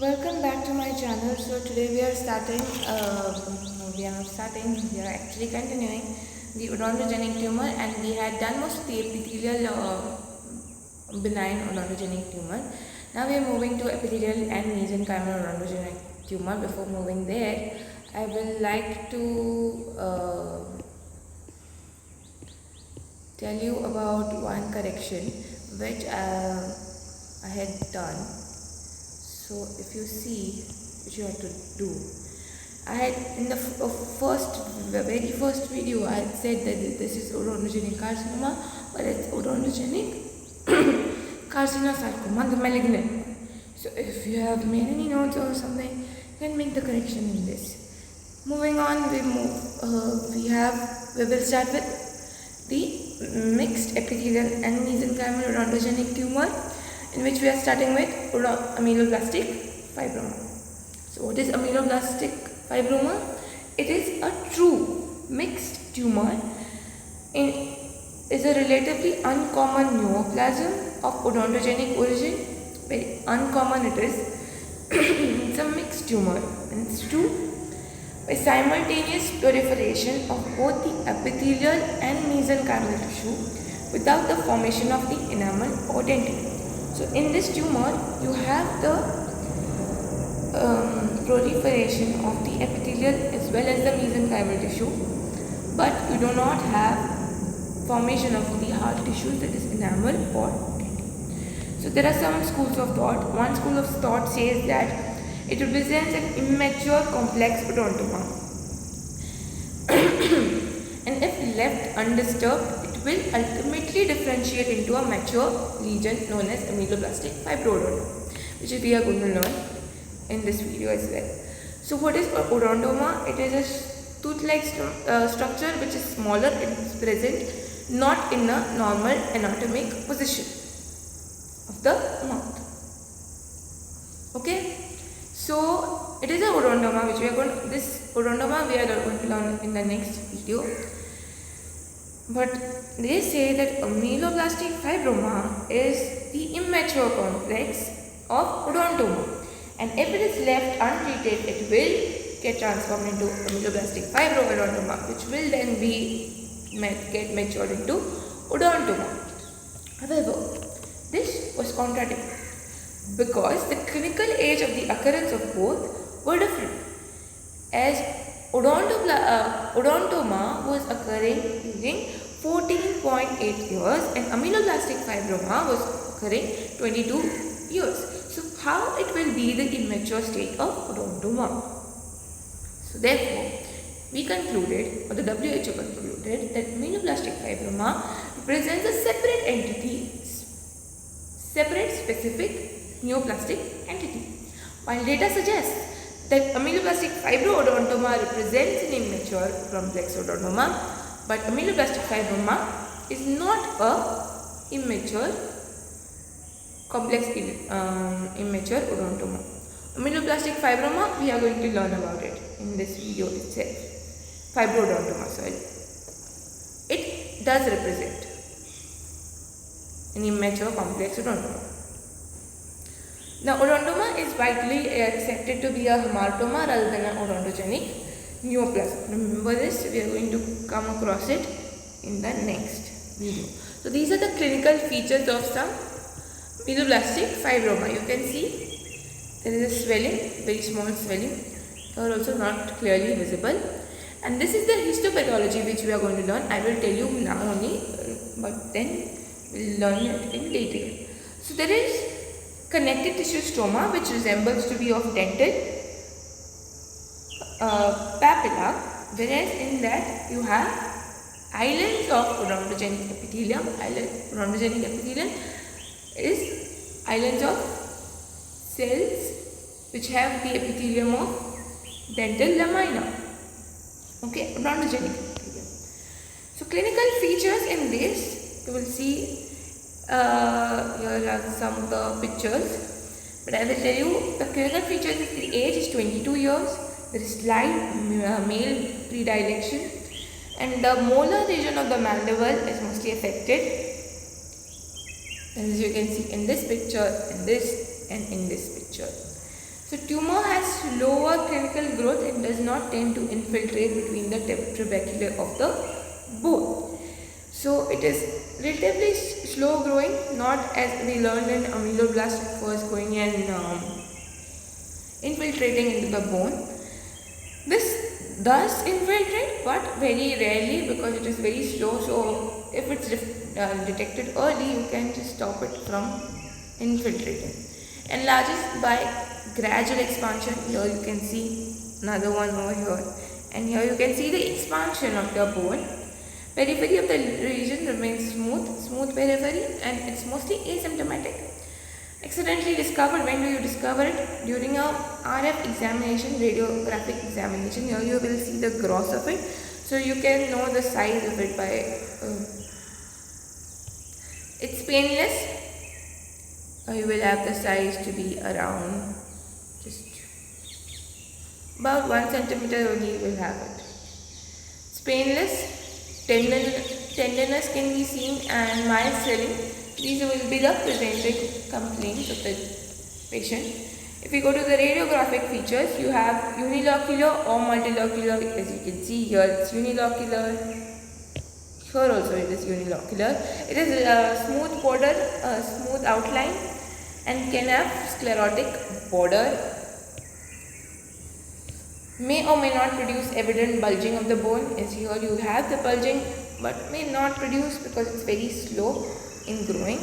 Welcome back to my channel. So today we are starting, we are actually continuing the odontogenic tumor, and we had done most of the epithelial benign odontogenic tumor. Now we are moving to epithelial and mesenchymal odontogenic tumor. Before moving there, I will like to tell you about one correction which I had done. So if you see what you have to do, I had in the very first video I had said that this is odontogenic carcinoma, but it's odontogenic carcinosarcoma, the malignant one. So if you have made any notes or something, you can make the correction in this. Moving on, we will start with the mixed epithelial and mesenchymal odontogenic tumor, in which we are starting with ameloblastec fibroma. So what is ameloblastec fibroma? It is a true mixed tumor. Is a relatively uncommon neoplasm of odontogenic origin. Very uncommon it is. It's a mixed tumor, and it's true by simultaneous proliferation of both the epithelial and mesenchymal tissue without the formation of the enamel or dentin. So in this tumor, you have the proliferation of the epithelial as well as the mesenchymal tissue, but you do not have formation of the hard tissue, that is enamel or dentin. So there are some schools of thought. One school of thought says that it represents an immature complex odontoma, and if left undisturbed, it will ultimately differentiate into a mature lesion known as ameloblastec fibroadontoma, which we are going to learn in this video as well. So what is odontoma? It is a tooth-like structure which is smaller and is present not in a normal anatomic position of the mouth. Okay, so it is a odontoma which we are going to learn in the next video. But they say that ameloblastec fibroma is the immature complex of odontoma, and if it is left untreated, it will get transformed into ameloblastec fibroadontoma, which will then get matured into odontoma. However, this was contradicted because the clinical age of the occurrence of both were different, as odontoma was occurring during 14.8 years and ameloblastec fibroma was occurring 22 years. So how it will be the immature state of odontoma? So therefore, we concluded, or the WHO concluded, that ameloblastec fibroma represents a separate entity, separate specific neoplastic entity, while data suggests that ameloblastec fibroadontoma represents an immature complex odontoma, but ameloblastec fibroma is not a immature complex immature odontoma. Ameloblastec fibroma, we are going to learn about it in this video itself. Fibroadontoma, sorry. It does represent an immature complex odontoma. Now, odontoma is widely accepted to be a hamartoma rather than an odontogenic neoplasm. Remember this, we are going to come across it in the next video. So, these are the clinical features of some ameloblastec fibroma. You can see there is a swelling, very small swelling, or also not clearly visible. And this is the histopathology which we are going to learn. I will tell you now only, but then we will learn it in detail. So, there is connective tissue stroma, which resembles to be of dental papilla, whereas in that you have islands of odontogenic epithelium. Odontogenic epithelium is islands of cells which have the epithelium of dental lamina. Okay, odontogenic epithelium. So clinical features in this, you will see. Here are some of the pictures, but I will tell you the clinical features is the age is 22 years, there is slight male predilection, and the molar region of the mandible is mostly affected, as you can see in this picture, in this, and in this picture. So tumor has slower clinical growth and does not tend to infiltrate between the trabeculae of the bone. So it is relatively slow growing, not as we learned in ameloblast first going and infiltrating into the bone. This does infiltrate, but very rarely because it is very slow. So if it's detected early, you can just stop it from infiltrating. Enlarges by gradual expansion. Here you can see another one over here, and here you can see the expansion of the bone. Periphery of the region remains smooth periphery, and it's mostly asymptomatic. Accidentally discovered. When do you discover it? During a RF examination, radiographic examination. Here you will see the gross of it, so you can know the size of it by it's painless. You will have the size to be around just about 1 centimeter only. You will have it. It's painless. Tenderness can be seen and mild swelling. These will be the presenting complaints of the patient. If you go to the radiographic features, you have unilocular or multilocular. As you can see here, it's unilocular. Here also it is unilocular. It is a smooth border, a smooth outline, and can have sclerotic border. May or may not produce evident bulging of the bone. As here you have the bulging, but may not produce because it's very slow in growing.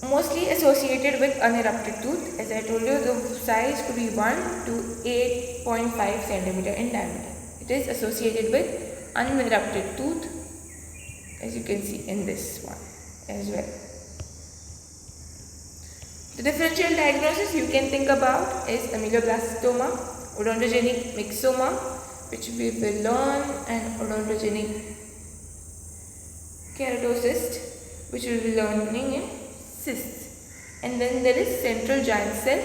Mostly associated with unerupted tooth. As I told you, the size could be 1 to 8.5 centimeter in diameter. It is associated with unerupted tooth, as you can see in this one as well. The differential diagnosis you can think about is ameloblastoma, odontogenic myxoma, which we will learn, and odontogenic keratocyst, which we will be learning in cysts. And then there is central giant cell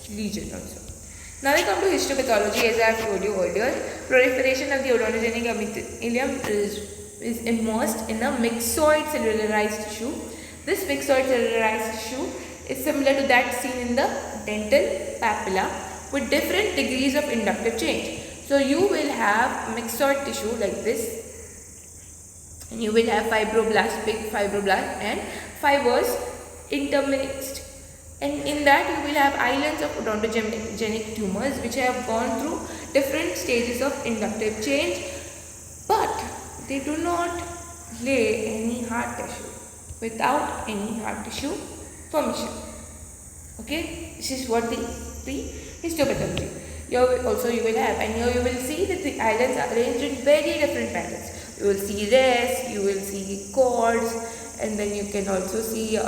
lesion also. Now we come to histopathology. As I have told you earlier, proliferation of the odontogenic epithelium is immersed in a myxoid cellularized tissue. This myxoid cellularized tissue is similar to that seen in the dental papilla with different degrees of inductive change. So you will have myxoid tissue like this, and you will have fibroblast, big fibroblast, and fibers intermixed, and in that you will have islands of odontogenic tumors which have gone through different stages of inductive change, but they do not lay any hard tissue without any hard tissue formation. Okay, this is what the histopathology. Here also you will have, and here you will see that the islands are arranged in very different patterns. You will see rays, you will see cords, and then you can also see you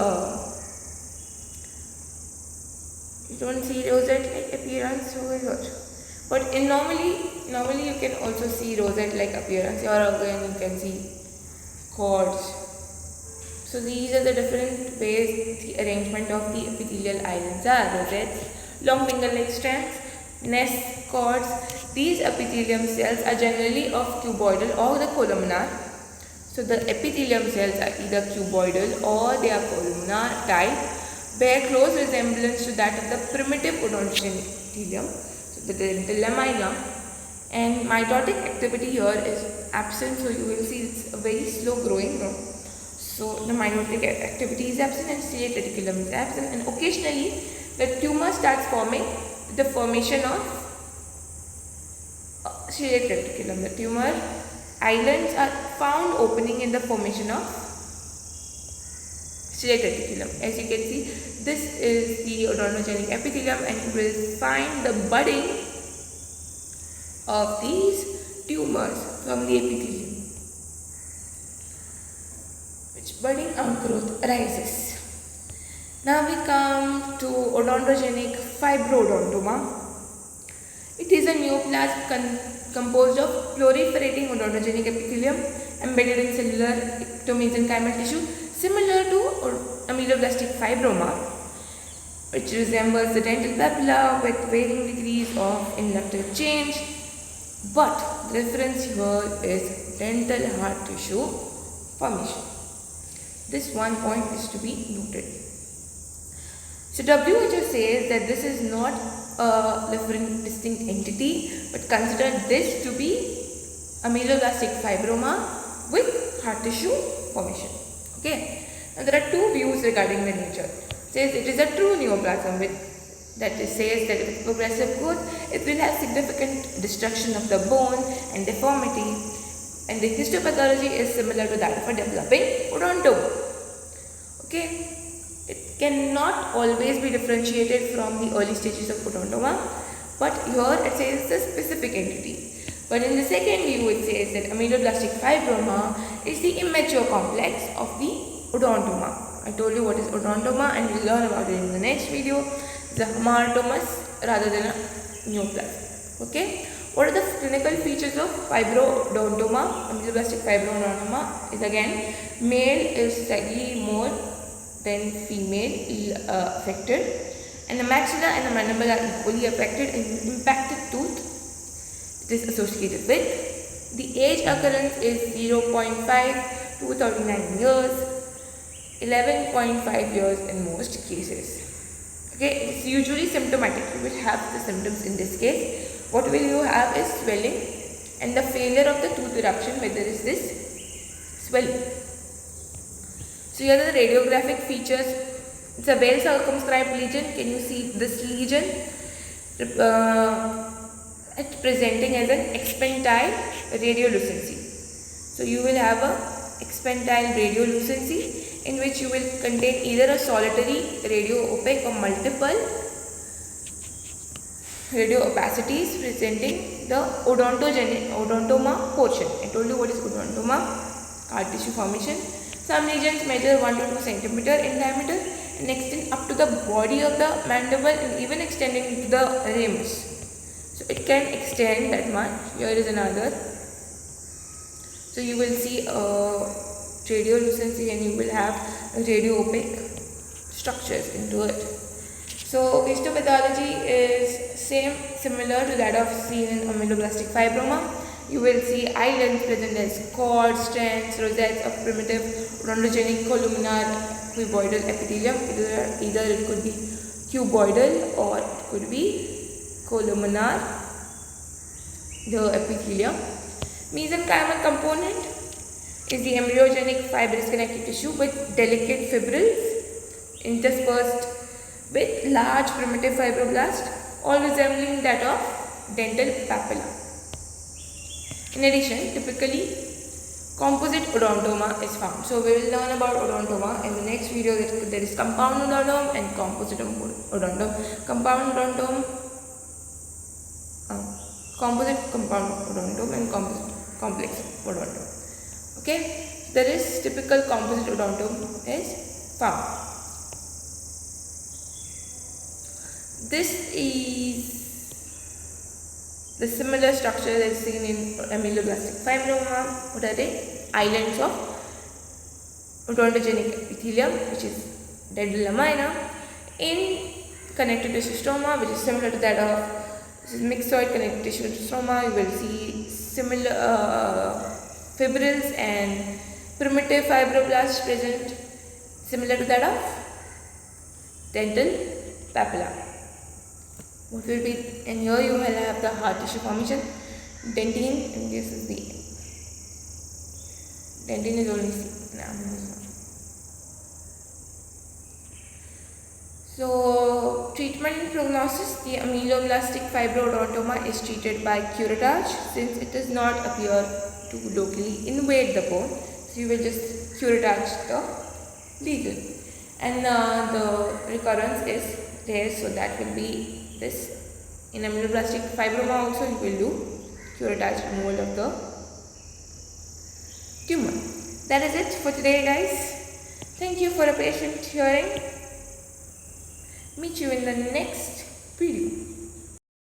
don't see rosette-like appearance over here, but in normally you can also see rosette-like appearance, or again you can see cords. So these are the different ways the arrangement of the epithelial islands are: rosettes, long finger-like strands, nests, cords. These epithelium cells are generally of cuboidal or the columnar. So the epithelium cells are either cuboidal or they are columnar type, bear close resemblance to that of the primitive odontogenic epithelium, so the dental lamina. And mitotic activity here is absent, so you will see it's a very slow growing. So the mitotic activity is absent and ciliate reticulum is absent, and occasionally the tumor starts forming with the formation of ciliate reticulum. The tumor islands are found opening in the formation of ciliate reticulum. As you can see, this is the odontogenic epithelium, and you will find the budding of these tumors from the epithelium, which budding outgrowth arises. Now we come to odontogenic fibrodontoma. It is a neoplasm composed of proliferating odontogenic epithelium embedded in cellular ectomesenchymal tissue, similar to ameloblastic fibroma, which resembles the dental papilla with varying degrees of inductive change. But the difference here is dental hard tissue formation. This one point is to be noted. So WHO says that this is not a different distinct entity, but consider this to be ameloblastix fibroma with hard tissue formation. Okay. Now there are two views regarding the nature. It says it is a true neoplasm that says that with progressive growth it will have significant destruction of the bone and deformity, and the histopathology is similar to that of a developing odontoma. Okay. It cannot always be differentiated from the early stages of odontoma, but here it says the specific entity. But in the second view, it says that ameloblastic fibroma is the immature complex of the odontoma. I told you what is odontoma and we'll learn about it in the next video. The hamartomas rather than a neoplasm. Okay. What are the clinical features of fibrodontoma? Ameloblastic fibrodontoma is again male is slightly more than female affected, and the maxilla and the mandible are equally affected, and impacted tooth it is associated with. The age occurrence is 0.5 to 39 years, 11.5 years in most cases. Okay, it's usually symptomatic. You will have the symptoms in this case. What will you have is swelling and the failure of the tooth eruption where there is this swelling. So here are the radiographic features. It's a well circumscribed lesion. Can you see this lesion? It's presenting as an expentile radiolucency. So you will have a expentile radiolucency in which you will contain either a solitary radio opaque or multiple radio opacities presenting the odontoma portion. I told you what is odontoma, hard tissue formation. Some lesions measure 1 to 2 cm in diameter and extend up to the body of the mandible and even extending to the ramus. So it can extend that much. Here is another. So you will see radiolucency and you will have radio opaque structures into it. So histopathology is similar to that of seen in ameloblastic fibroma. You will see islands present as cords, strands, rosettes of primitive odontogenic columnar cuboidal epithelium. Either it could be cuboidal or it could be columnar, the epithelium. Mesenchymal component is the embryogenic fibrous connective tissue with delicate fibrils interspersed with large primitive fibroblasts, all resembling that of dental papilla. In addition, typically composite odontoma is found. So we will learn about odontoma in the next video. There is compound odontoma and composite odontoma. Compound odontoma, composite compound odontoma and composite complex odontoma. Okay, there is typical composite odontoma is found. This is the similar structure that is seen in ameloblastic fibroma. What are they? Islands of odontogenic epithelium, which is dental lamina, in connective tissue stroma, which is similar to that of this is myxoid connective tissue stroma. You will see similar fibrils and primitive fibroblasts present, similar to that of dental papilla. What will be, and here you will have the hard tissue formation, dentine, and this is the dentine is only seen. So treatment prognosis, the ameloblastic fibrodontoma is treated by curettage since it does not appear to locally invade the bone. So you will just curettage the lesion, and the recurrence is there, so that will be this. In ameloblastic fibroma also you will do curettage removal of the tumor. That is it for today, guys. Thank you for a patient hearing. Meet you in the next video.